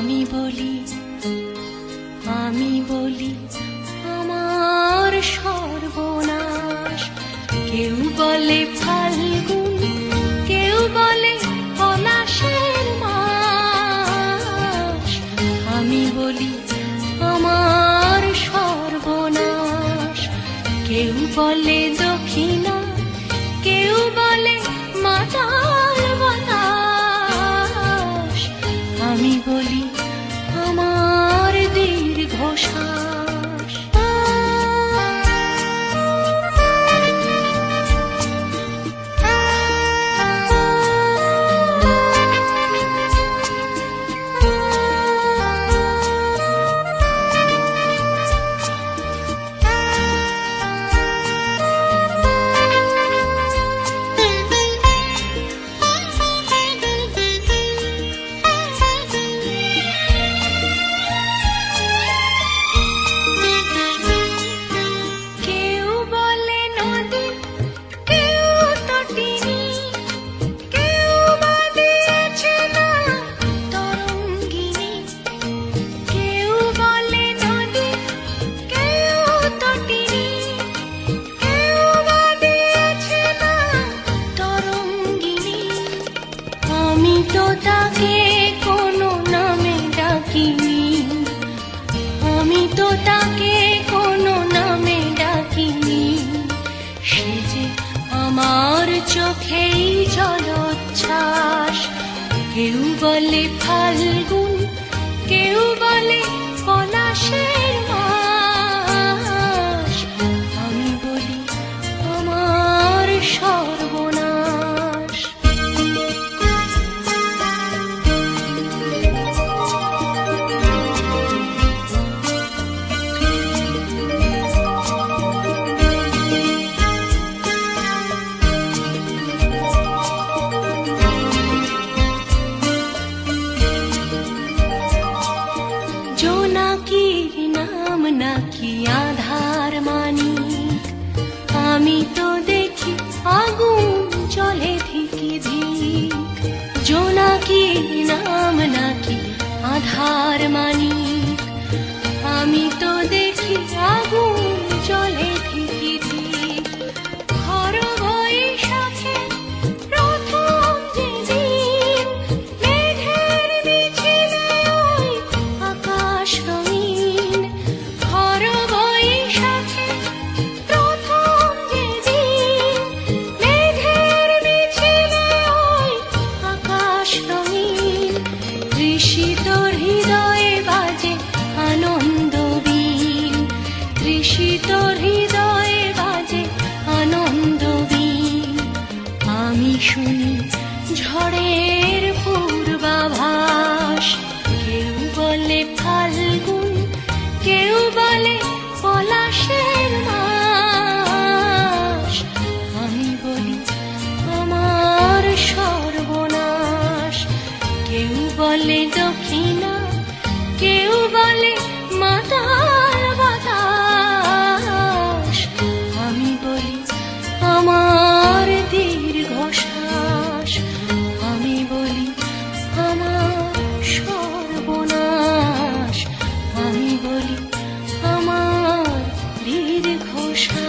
আমি বলি আমার সর্বনাশ। কেউ বলে ফাল্গুন, কেউ বলে পলাশের মাস। আমি বলি আমার সর্বনাশ। কেউ বলে দক্ষিণা, কেউ বলে মাতাল বাতাস। আমি বলি আমার দীর্ঘশ্বাস। আমি তো তাকে কোনো নামে ডাকিনি, আমি তো তাকে কোনো নামে ডাকিনি। সে যে আমার চোখেই জলোচ্ছ্বাস। কেউ বলে ফাল্গুন, কেউ বলে পলাশের মাস। আমি বলি আমার সর্বনাশ। জোনাকির নাম নাকি আধার মানিক, আমি তো দেখি আগুন জ্বলে ধিকি ধিক। জোনাকির নাম নাকি আধার মানিক, আমি তো দেখি আগুন জ্বলে ধিকি ধিক। ঘর বৈশাখে প্রথম যেদিন মেঘের মিছিলে ওই আকাশ রঙিন। ঘর বৈশাখে প্রথম যেদিন মেঘের মিছিলে ওই আকাশ রঙিন। তৃষিত হৃদয়ে বাজে আনন্দ বীণ, তৃষিত হৃদয়ে বাজে আনন্দ বীণ। আমি শুনি ঝড়ের পূর্বাভাস। কেউ বলে ফাল্গুন, কেউ বলে পলাশের মাস। আমি বলি আমার সর্বনাশ। কেউ বলে দক্ষিণা, কেউ বলে মাতাল বাতাস। আমি বলি আমার দীর্ঘশ্বাস। আমি বলি আমার সর্বনাশ। আমি বলি আমার দীর্ঘশ্বাস।